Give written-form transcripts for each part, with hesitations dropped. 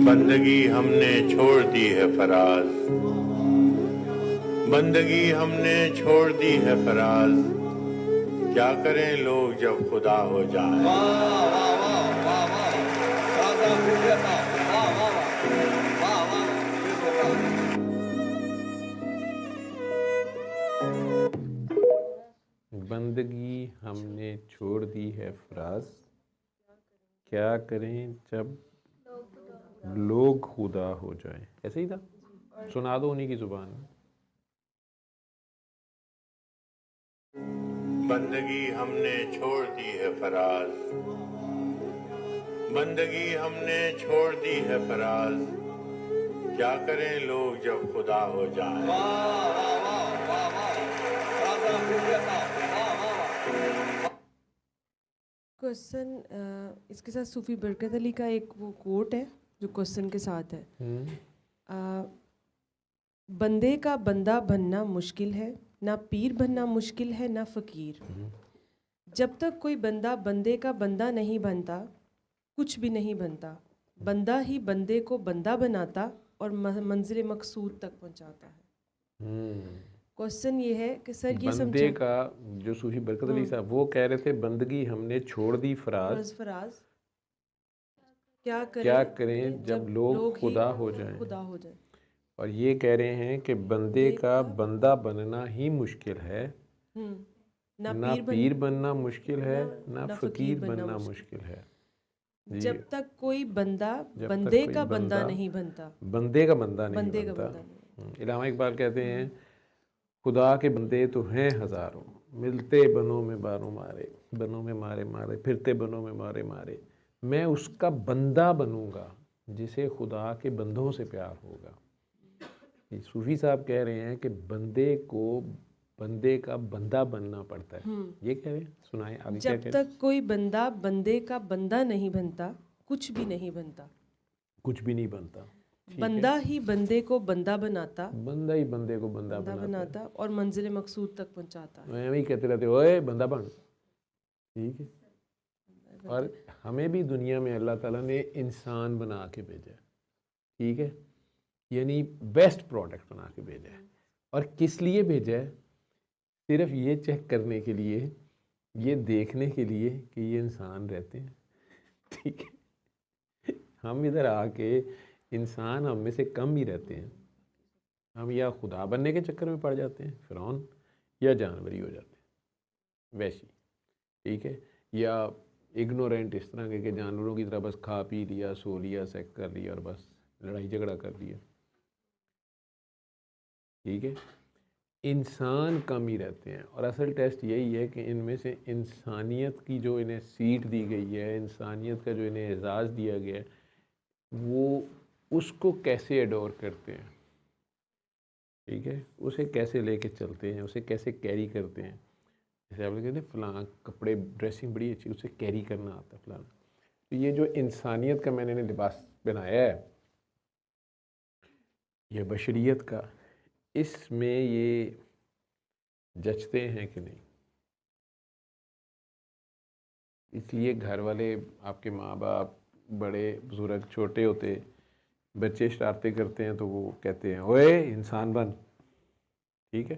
बंदगी हमने छोड़ दी है फराज, बंदगी हमने छोड़ दी है फराज। क्या करें लोग जब खुदा हो जाए। वाह वाह वाह वाह वाह, राजा फिर था, वाह वाह वाह वाह वाह। बंदगी हमने छोड़ दी है फराज, क्या करें जब लोग खुदा हो जाएं। ऐसे ही था, सुना दो उन्हीं की जुबान में। बंदगी हमने छोड़ दी है फराज, बंदगी हमने छोड़ दी है फराज। क्या करें लोग जब खुदा हो जाए। वाह वाह वाह वाह वाह, राजा फिर था, वाह वाह। क्वेश्चन इसके साथ सूफी बरकत अली का एक वो कोट है जो क्वेश्चन के साथ है। बंदे का बंदा बनना मुश्किल है, ना पीर बनना मुश्किल है, ना फ़कीर। जब तक कोई बंदा बंदे का बंदा नहीं बनता, कुछ भी नहीं बनता। बंदा ही बंदे को बंदा बनाता और मंजिल मकसूद तक पहुंचाता है। क्वेश्चन ये है कि सर ये बंदे का, जो सूफी बरकत अली साहब वो कह रहे थे बंदगी हमने छोड़ दी फराज, क्या करें जब लोग खुदा हो जाएं। और ये कह रहे हैं कि बंदे का बंदा बनना ही मुश्किल है, ना पीर बनना मुश्किल है, ना फ़कीर बनना मुश्किल है। जब तक कोई बंदा बंदे का बंदा नहीं बनता, बंदे का बंदा नहीं बनता। इलामा इकबाल कहते हैं खुदा के बंदे तो हैं हज़ारों, मिलते बनों में बारों मारे, बनों में मारे मारे, फिरते बनों में मारे मारे। मैं उसका बंदा बनूंगा जिसे खुदा के बंदों से प्यार होगा। सूफी साहब कह रहे हैं कि बंदे को बंदे का बंदा बनना पड़ता है। ये कह रहे हैं, सुनाए आगे क्या कह रहे हैं। जब तक कोई बंदा बंदे का बंदा नहीं बनता, कुछ भी नहीं बनता। कुछ भी नहीं बनता। बंदा ही बंदे को बंदा बनाता, बंदा ही बंदे को बंदा बनाता और मंजिल मकसूद तक पहुंचाता है। वही कहते रहते ओए बंदा बन। ठीक है। और हमें भी दुनिया में अल्लाह ताला ने इंसान बना के भेजा है। ठीक है, यानी बेस्ट प्रोडक्ट बना के भेजा है। और किस लिए भेजा है? सिर्फ ये चेक करने के लिए, ये देखने के लिए कि ये इंसान रहते हैं। ठीक है, हम इधर आके इंसान हम में से कम ही रहते हैं। हम या खुदा बनने के चक्कर में पड़ जाते हैं फिरौन, या जानवर ही हो जाते हैं वैसी। ठीक है, या इग्नोरेंट इस तरह के जानवरों की तरह बस खा पी लिया, सो लिया, सेक्स कर लिया और बस लड़ाई झगड़ा कर लिया। ठीक है, इंसान कम ही रहते हैं। और असल टेस्ट यही है कि इनमें से इंसानियत की जो इन्हें सीट दी गई है, इंसानियत का जो इन्हें एजाज़ दिया गया है, वो उसको कैसे एडोर करते हैं। ठीक है, उसे कैसे लेके चलते हैं, उसे कैसे कैरी करते हैं। जैसे आप लोग कहते हैं फ़लाँ कपड़े ड्रेसिंग बड़ी अच्छी, उसे कैरी करना आता है फ़लाँ। तो ये जो इंसानियत का मैंने लिबास बनाया है, ये बशरियत का, इसमें ये जचते हैं कि नहीं। इसलिए घर वाले, आपके माँ बाप, बड़े बुजुर्ग, छोटे होते बच्चे शरारतें करते हैं तो वो कहते हैं ओए इंसान बन। ठीक है,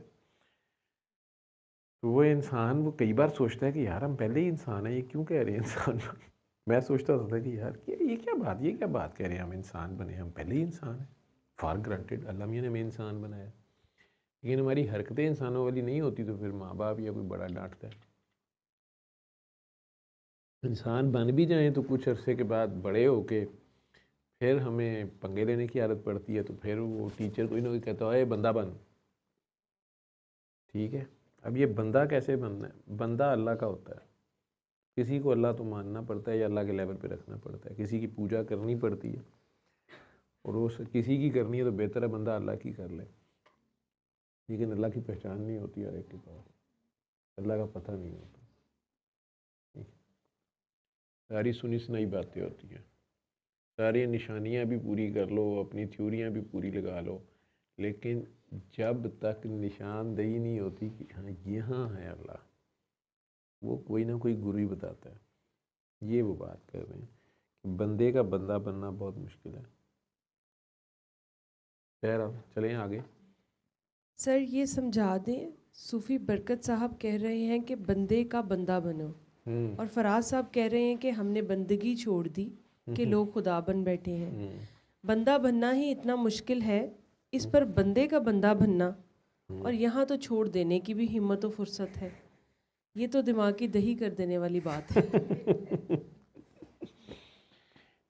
तो वो इंसान वो कई बार सोचता है कि यार हम पहले ही इंसान हैं, ये क्यों कह रहे हैं इंसान बन। मैं सोचता था कि यार ये क्या बात कह रहे हैं, हम इंसान बने, हम पहले ही इंसान हैं। फॉर ग्रांटेड अल्लाह मियाँ ने हमें इंसान बनाया, लेकिन हमारी हरकतें इंसानों वाली नहीं होती तो फिर माँ बाप या कोई बड़ा डांटता है। इंसान बन भी जाएं तो कुछ अरसे के बाद बड़े होके फिर हमें पंगे लेने की आदत पड़ती है, तो फिर वो टीचर कोई ना कोई कहता है बंदा बन। ठीक है, अब ये बंदा कैसे बनना है? बंदा अल्लाह का होता है। किसी को अल्लाह तो मानना पड़ता है या अल्लाह के लेवल पे रखना पड़ता है, किसी की पूजा करनी पड़ती है, और वो किसी की करनी है तो बेहतर है बंदा अल्लाह की कर ले। लेकिन अल्लाह की पहचान नहीं होती हर एक के पास, अल्लाह का पता नहीं होता। सारी सुनी सुनाई बातें होती हैं, सारी निशानियाँ भी पूरी कर लो, अपनी थ्योरियाँ भी पूरी लगा लो, लेकिन जब तक निशानदेही नहीं होती कि हाँ यहाँ है अल्लाह, वो कोई ना कोई गुरु ही बताता है। ये वो बात कर रहे हैं कि बंदे का बंदा बनना बहुत मुश्किल है। खैर अब चलें आगे। सर ये समझा दें, सूफ़ी बरकत साहब कह रहे हैं कि बंदे का बंदा बनो, और फराज साहब कह रहे हैं कि हमने बंदगी छोड़ दी कि लोग खुदा बन बैठे हैं। बंदा बनना ही इतना मुश्किल है, इस पर बंदे का बंदा बनना और यहाँ तो छोड़ देने की भी हिम्मत और फुर्सत है। ये तो दिमाग की दही कर देने वाली बात है।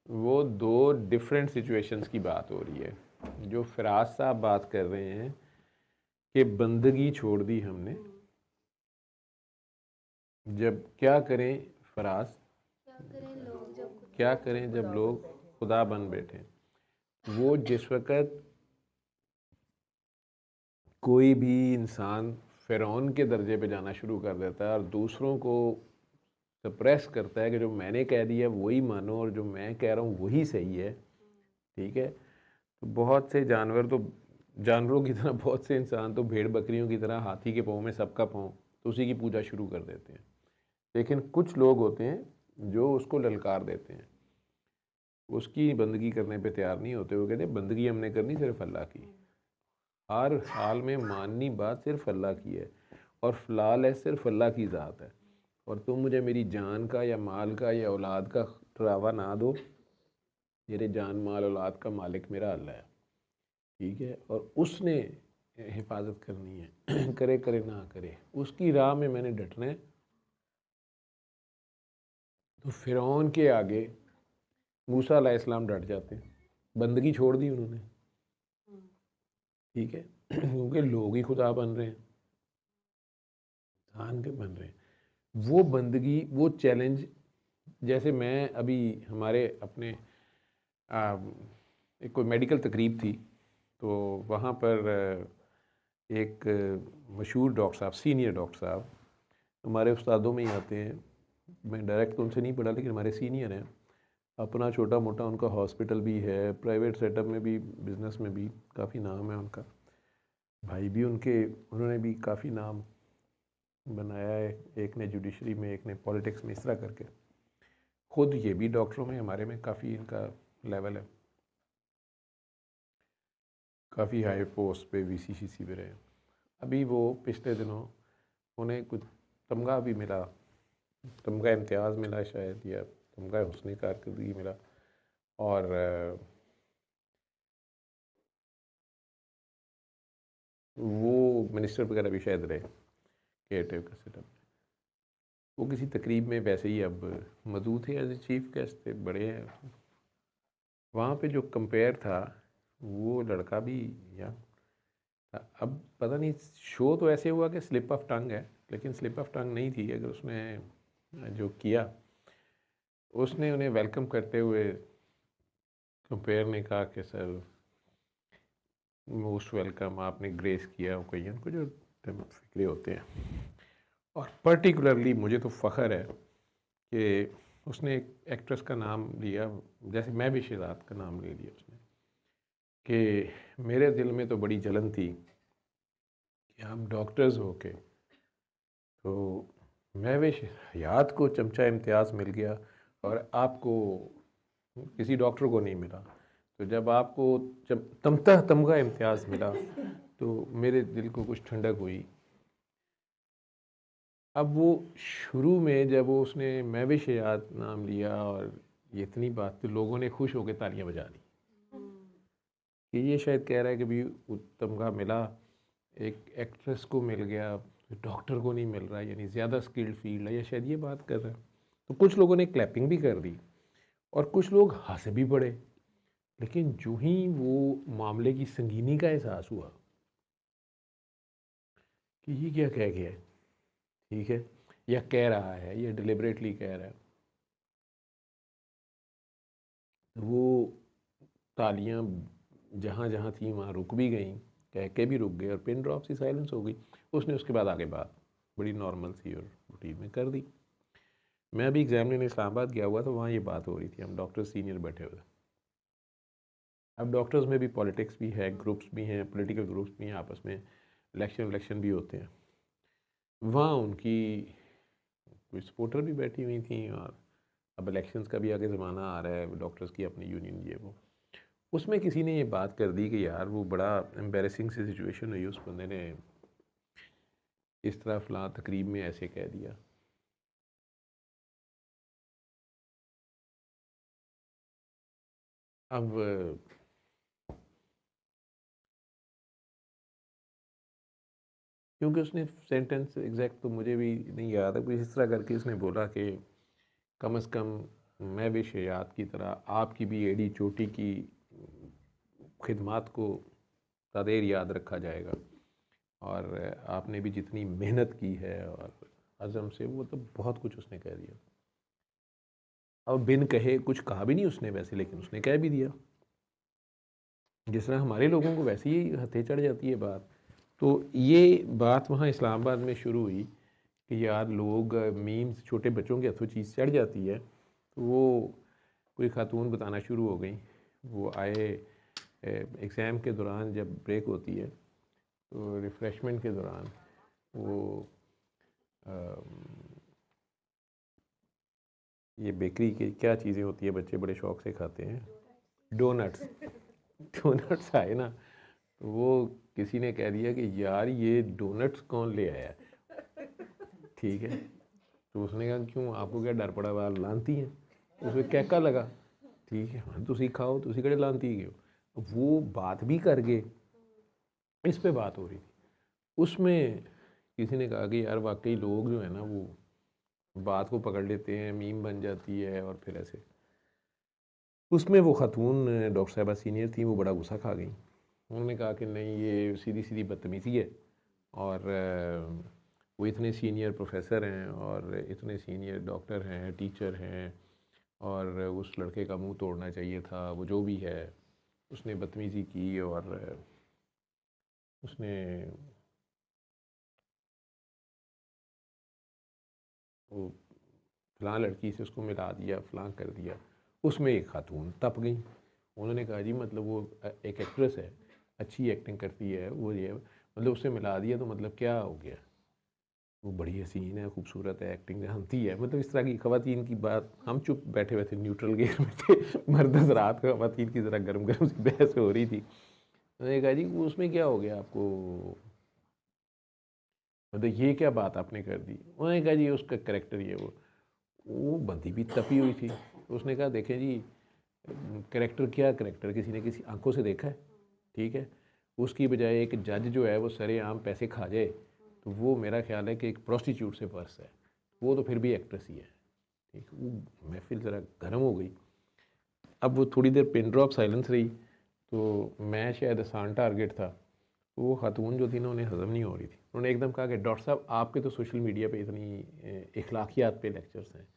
वो दो डिफरेंट सिचुएशंस की बात हो रही है। जो फराज साहब बात कर रहे हैं कि बंदगी छोड़ दी हमने, जब क्या करें फराज, क्या करें जब लोग खुदा बन बैठे। वो जिस वक़्त कोई भी इंसान फ़िरौन के दर्जे पे जाना शुरू कर देता है और दूसरों को सप्रेस करता है कि जो मैंने कह दिया वही मानो और जो मैं कह रहा हूँ वही सही है, ठीक है, तो बहुत से जानवर तो जानवरों की तरह, बहुत से इंसान तो भेड़ बकरियों की तरह हाथी के पाँव में सबका पाँव, तो उसी की पूजा शुरू कर देते हैं। लेकिन कुछ लोग होते हैं जो उसको ललकार देते हैं, उसकी बंदगी करने पे तैयार नहीं होते। वो कहते हैं बंदगी हमने करनी सिर्फ अल्लाह की, हर हाल में माननी बात सिर्फ अल्लाह की है, और फ़िलहाल है सिर्फ अल्लाह की ज़ात है, और तुम मुझे मेरी जान का या माल का या औलाद का डरावा ना दो। मेरे जान माल औलाद का मालिक मेरा अल्लाह है, ठीक है, और उसने हिफाजत करनी है। करे करे ना करे, उसकी राह में मैंने डटना है। तो फ़िरौन के आगे मूसा अलैहिस्सलाम डट जाते हैं, बंदगी छोड़ दी उन्होंने, ठीक है, क्योंकि लोग ही खुदा बन रहे हैं, इंसान के बन रहे हैं। वो बंदगी, वो चैलेंज, जैसे मैं अभी हमारे अपने एक कोई मेडिकल तकरीब थी, तो वहाँ पर एक मशहूर डॉक्टर साहब, सीनियर डॉक्टर साहब, हमारे उस्तादों में ही आते हैं, मैं डायरेक्ट तो उनसे नहीं पढ़ा लेकिन हमारे सीनियर हैं, अपना छोटा मोटा उनका हॉस्पिटल भी है, प्राइवेट सेटअप में भी, बिज़नेस में भी काफ़ी नाम है उनका, भाई भी उनके, उन्होंने भी काफ़ी नाम बनाया है, एक ने जुडिशरी में, एक ने पॉलिटिक्स में, इस तरह करके। खुद ये भी डॉक्टरों में हमारे में काफ़ी इनका लेवल है, काफ़ी हाई पोस्ट पे VCCC पे रहे। अभी वो पिछले दिनों उन्हें कुछ तमगा भी मिला, तमगा इम्तियाज़ मिला शायद, या तमगा हुस्न कारकर्दगी मिला, और वो मिनिस्टर वगैरह भी शायद रहे केयर का सेटअप। वो किसी तकरीब में वैसे ही अब मौजूद थे, एज ए चीफ गेस्ट थे, बड़े हैं। वहाँ पे जो कंपेयर था, वो लड़का भी या अब पता नहीं, शो तो ऐसे हुआ कि स्लिप ऑफ टंग है, लेकिन स्लिप ऑफ टंग नहीं थी। अगर उसने जो किया, उसने उन्हें वेलकम करते हुए कंपेयर ने कहा कि सर मोस्ट वेलकम, आपने ग्रेस किया ओकेजन को, जो फिक्रे होते हैं। और पर्टिकुलरली मुझे तो फ़ख्र है कि उसने एक एक्ट्रेस का नाम लिया, जैसे मैं भी शहजाद का नाम ले लिया उसने, कि मेरे दिल में तो बड़ी जलन थी कि हम डॉक्टर्स हो के, तो महविश हयात को चमचा इम्तियाज़ मिल गया और आपको किसी डॉक्टर को नहीं मिला। तो जब आपको जब तमगा इम्तियाज़ मिला तो मेरे दिल को कुछ ठंडक हुई। अब वो शुरू में जब वो उसने महविश हयात नाम लिया और ये इतनी बात, तो लोगों ने खुश होकर तालियां बजा दी कि ये शायद कह रहा है कि भी तमगा मिला, एक एक्ट्रेस को मिल गया, डॉक्टर को नहीं मिल रहा, यानी ज़्यादा स्किल्ड फील्ड है, या शायद ये बात कर रहा है। तो कुछ लोगों ने क्लैपिंग भी कर दी और कुछ लोग हंस भी पड़े। लेकिन जो ही वो मामले की संगीनी का एहसास हुआ कि ये क्या कह गया है, ठीक है, या कह रहा है, ये डिलिबरेटली कह रहा है, तो वो तालियां जहाँ जहाँ थी वहाँ रुक भी गई, कह के भी रुक गए, और पिन ड्रॉप सी साइलेंस हो गई। उसने उसके बाद आगे बात बड़ी नॉर्मल सी और रूटीन में कर दी। मैं अभी एग्जाम लेने इस्लामाबाद गया हुआ, तो वहाँ ये बात हो रही थी, हम डॉक्टर सीनियर बैठे हुए। अब डॉक्टर्स में भी पॉलिटिक्स भी है, ग्रुप्स भी हैं, पॉलिटिकल ग्रुप्स भी हैं, आपस में इलेक्शन भी होते हैं। वहाँ उनकी कुछ सपोर्टर भी बैठी हुई थी, और अब इलेक्शंस का भी आगे ज़माना आ रहा है, डॉक्टर्स की अपनी यूनियन ये वो, उसमें किसी ने ये बात कर दी कि यार वो बड़ा एम्बेरसिंग सी सिचुएशन हुई, उस बंदे ने इस तरह फलां तकरीब में ऐसे कह दिया। अब क्योंकि उसने सेंटेंस एग्जैक्ट तो मुझे भी नहीं याद है, कुछ इस तरह करके उसने बोला कि कम से कम मैं भी शयात की तरह आपकी भी एड़ी चोटी की खिदमात को तादेर याद रखा जाएगा, और आपने भी जितनी मेहनत की है और अज़म से, वो तो बहुत कुछ उसने कह दिया। अब बिन कहे कुछ कहा भी नहीं उसने वैसे, लेकिन उसने कह भी दिया। जिस तरह हमारे लोगों को वैसे ही हथे चढ़ जाती है बात। तो ये बात वहाँ इस्लामाबाद में शुरू हुई कि यार लोग मीम्स छोटे बच्चों के हथों चीज़ चढ़ जाती है, तो वो कोई खातून बताना शुरू हो गई। वो आए एग्ज़ाम के दौरान, जब ब्रेक होती है तो रिफ़्रेशमेंट के दौरान वो ये बेकरी की क्या चीज़ें होती है बच्चे बड़े शौक़ से खाते हैं, डोनट्स आए ना, तो वो किसी ने कह दिया कि यार ये डोनट्स कौन ले आया, ठीक है। तो उसने कहा क्यों, आपको क्या डर पड़ा, वाल लानती हैं। उसमें कैका लगा, ठीक है हाँ तुसी खाओ, तुसी कड़े लानती गए हो। वो बात भी कर गए, इस पे बात हो रही थी। उसमें किसी ने कहा कि यार वाकई लोग जो है ना वो बात को पकड़ लेते हैं, मीम बन जाती है और फिर ऐसे। उसमें वो खातून डॉक्टर साहबा सीनियर थी, वो बड़ा गुस्सा खा गई। उन्होंने कहा कि नहीं ये सीधी सीधी बदतमीज़ी है, और वो इतने सीनियर प्रोफेसर हैं और इतने सीनियर डॉक्टर हैं, टीचर हैं, और उस लड़के का मुंह तोड़ना चाहिए था। वो जो भी है उसने बदतमीज़ी की, और उसने वो फ़लाँ लड़की से उसको मिला दिया, फ़लाँ कर दिया। उसमें एक खातून तप गई। उन्होंने कहा जी मतलब वो एक एक्ट्रेस है, अच्छी एक्टिंग करती है, वो ये मतलब उससे मिला दिया तो मतलब क्या हो गया, वो बड़ी हसीन है, खूबसूरत है, एक्टिंग जानती है। मतलब इस तरह की ख़वातीन की बात, हम चुप बैठे हुए थे, न्यूट्रल गेयर में थे। मर्द हज़रात ख़वातीन की ज़रा गर्म गर्म सी बहस हो रही थी। उन्होंने कहा जी उसमें क्या हो गया आपको, मतलब ये क्या बात आपने कर दी। उन्होंने कहा जी उसका करैक्टर ये वो बंदी भी तपी हुई थी। उसने कहा देखें जी करैक्टर क्या करैक्टर, किसी ने किसी आंखों से देखा है, ठीक है। उसकी बजाय एक जज जो है वो सरेआम पैसे खा जाए, तो वो मेरा ख्याल है कि एक प्रोस्टिट्यूट से वर्स है। वो तो फिर भी एक्ट्रेस ही है, ठीक। वो महफिल ज़रा गर्म हो गई। अब वो थोड़ी देर पिन ड्रॉप साइलेंस रही, तो मैं शायद आसान टारगेट था। तो वो खातून जो थी ना, उन्हें हज़म नहीं हो रही थी। उन्होंने एकदम कहा कि डॉक्टर साहब आपके तो सोशल मीडिया पे इतनी इखलाकियात पे लेक्चर्स हैं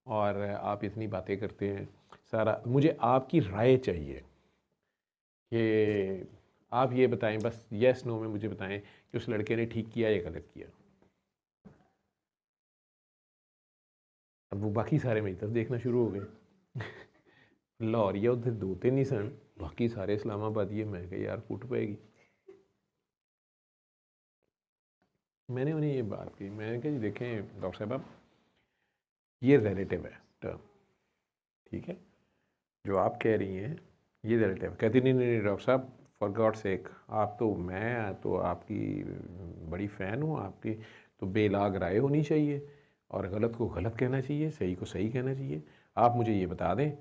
और आप इतनी बातें करते हैं, सारा मुझे आपकी राय चाहिए कि आप ये बताएं, बस येस नो में मुझे बताएं कि उस लड़के ने ठीक किया या गलत किया। अब वो बाकी सारे मेरी तरफ देखना शुरू हो गए। लाहौरिया उधर दो तीन ही सन, बाकी सारे इस्लामाबादी है। मैं कहा यार फुट पाएगी। मैंने उन्हें ये बात की, मैंने कहा जी देखें डॉक्टर साहब, ये रिलेटिव है टर्म, ठीक है, जो आप कह रही हैं ये रिलेटिव। कहती नहीं नहीं डॉक्टर साहब फॉर गॉड सेक, आप तो, मैं तो आपकी बड़ी फ़ैन हूँ, आपकी तो बेलाग राय होनी चाहिए, और गलत को गलत कहना चाहिए, सही को सही कहना चाहिए। आप मुझे ये बता दें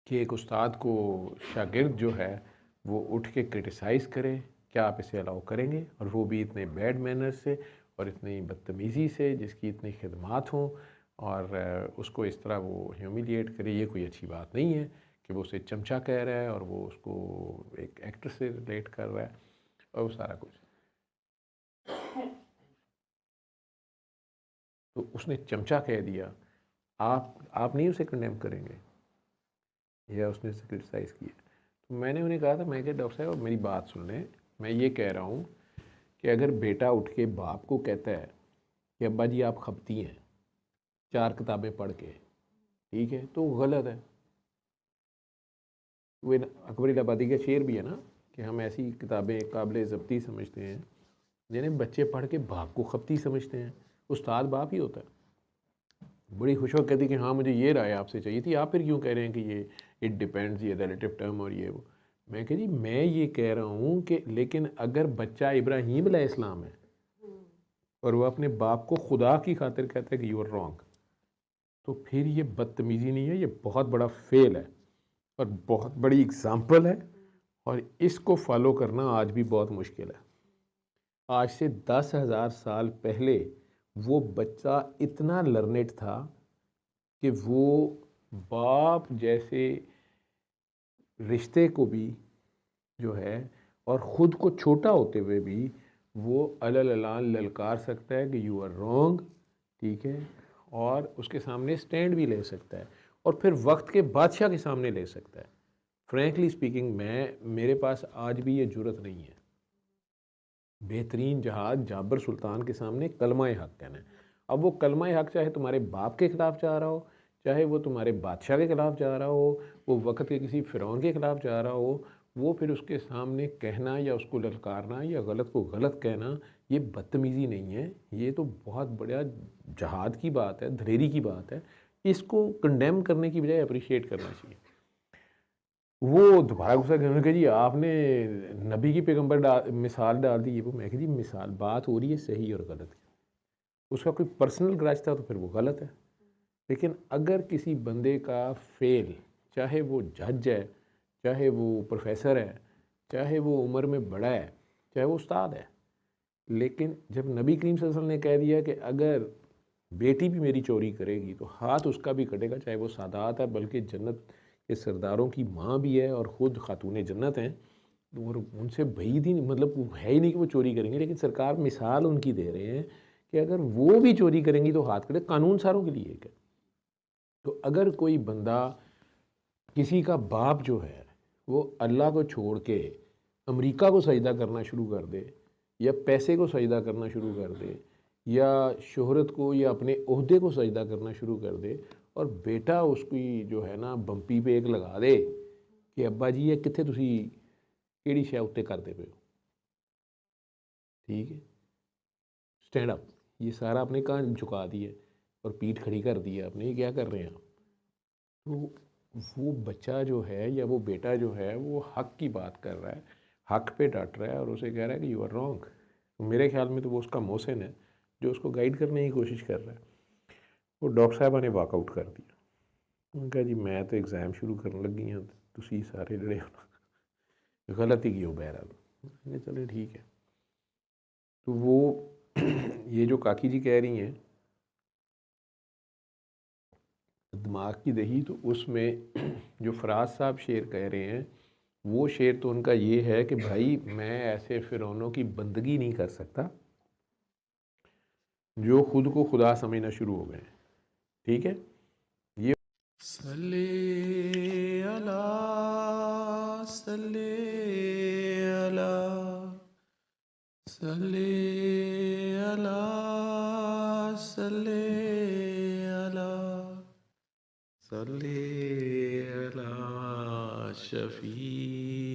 कि एक उस्ताद को शागिर्द जो है वो उठ के क्रिटिसाइज़ करे, क्या आप इसे अलाउ करेंगे, और वो भी इतने बैड मैनर्स से और इतनी बदतमीज़ी से, जिसकी इतनी खिदमात हों, और उसको इस तरह वो ह्यूमिलिएट करे। ये कोई अच्छी बात नहीं है कि वो उसे चमचा कह रहा है और वो उसको एक एक्टर से रिलेट कर रहा है और वो सारा कुछ। तो उसने चमचा कह दिया, आप नहीं उसे कंडेम करेंगे, या उसने उसे क्रिटिसाइज़ किया। तो मैंने उन्हें कहा था, मैं कहा डॉक्टर साहब मेरी बात सुन लें, मैं ये कह रहा हूँ कि अगर बेटा उठ के बाप को कहता है कि अब्बा जी आप खपती हैं 4 किताबें पढ़ के, ठीक है, तो गलत है। वो अकबर इलाहाबादी का शेर भी है ना कि हम ऐसी किताबें काबिल ज़ब्ती समझते हैं जिन्हें बच्चे पढ़ के बाप को खपती समझते हैं। उस्ताद बाप ही होता है। बड़ी खुश होकर कहती कि हाँ मुझे ये राय आपसे चाहिए थी, आप फिर क्यों कह रहे हैं कि ये इट डिपेंड्स, ये रिलेटिव टर्म और ये वो। मैं कह जी मैं ये कह रहा हूँ कि लेकिन अगर बच्चा इब्राहीम अलैहिस्सलाम है और वो अपने बाप को खुदा की खातिर कहता है कि यू आर रॉन्ग, तो फिर ये बदतमीज़ी नहीं है, ये बहुत बड़ा फेल है और बहुत बड़ी एग्ज़ाम्पल है, और इसको फॉलो करना आज भी बहुत मुश्किल है। आज से 10,000 साल पहले वो बच्चा इतना लर्नेड था कि वो बाप जैसे रिश्ते को भी जो है और ख़ुद को छोटा होते हुए भी वो अललान ललकार सकता है कि यू आर रॉन्ग, ठीक है, और उसके सामने स्टैंड भी ले सकता है और फिर वक्त के बादशाह के सामने ले सकता है। फ्रैंकली स्पीकिंग मेरे पास आज भी ये जुर्रत नहीं है बेहतरीन जहाज जाबर सुल्तान के सामने कलमा हक कहना है। अब वो कलमा हक चाहे तुम्हारे बाप के ख़िलाफ़ जा रहा हो, चाहे वो तुम्हारे बादशाह के ख़िलाफ़ जा रहा हो, वो वक्त के किसी फ़िरौन के ख़िलाफ़ जा रहा हो, वो फिर उसके सामने कहना या उसको ललकारना या गलत को गलत कहना ये बदतमीज़ी नहीं है, ये तो बहुत बड़ा जहाद की बात है, धलेरी की बात है। इसको कंडेम करने की बजाय अप्रिशिएट करना चाहिए। वो दोबारा गुस्सा करने लगे, जी आपने नबी की पैगंबर मिसाल डाल दी, ये वो। मैं कह जी मिसाल बात हो रही है सही और गलत की, उसका कोई पर्सनल ग्रज था तो फिर वो गलत है। लेकिन अगर किसी बंदे का फेल, चाहे वो जज है, चाहे वो प्रोफेसर है, चाहे वो उम्र में बड़ा है, चाहे वो उस्ताद है, लेकिन जब नबी करीम सल्लल्लाहु अलैहि वसल्लम ने कह दिया कि अगर बेटी भी मेरी चोरी करेगी तो हाथ उसका भी कटेगा, चाहे वो सादात है, बल्कि जन्नत के सरदारों की माँ भी है और ख़ुद खातून जन्नत हैं, और उनसे भईद ही नहीं, मतलब वो है ही नहीं कि वो चोरी करेंगे, लेकिन सरकार मिसाल उनकी दे रहे हैं कि अगर वो भी चोरी करेंगी तो हाथ कटे। कानून सारों के लिए है। तो अगर कोई बंदा, किसी का बाप जो है वो अल्लाह को छोड़ के अमेरिका को सजदा करना शुरू कर दे, या पैसे को सजदा करना शुरू कर दे, या शोहरत को या अपने ओहदे को सजदा करना शुरू कर दे, और बेटा उसकी जो है ना बंपी पे एक लगा दे कि अब्बा जी ये कित्थे तुसी केड़ी शै उत्ते करदे पे हो, ठीक है, स्टैंड अप, ये सारा अपने कान झुका दिए और पीठ खड़ी कर दी है आपने, ये क्या कर रहे हैं आप। तो वो बच्चा जो है या वो बेटा जो है वो हक की बात कर रहा है, हक पे डट रहा है और उसे कह रहा है कि यू आर रॉन्ग। तो मेरे ख्याल में तो वो उसका मोहसिन है जो उसको गाइड करने की कोशिश कर रहा है। वो डॉक्टर साहबा ने वॉकआउट कर दिया, उन्होंने कहा जी मैं तो एग्ज़ाम शुरू करने लगी हाँ, तुसी सारे जड़े गलत ही क्यों बहरहाल, चले ठीक है। तो वो ये जो काकी जी कह रही हैं दिमाग की दही, तो उसमें जो फराज साहब शेर कह रहे हैं वो शेर तो उनका ये है कि भाई मैं ऐसे फ़िरौनों की बंदगी नहीं कर सकता जो ख़ुद को खुदा समझना शुरू हो गए, ठीक है। ये सल्ले अला सल्ले अला सल्ले अला सल्ले अला सल्ले अला शफीना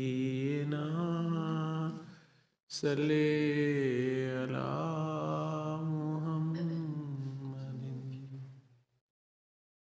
सल्ले अला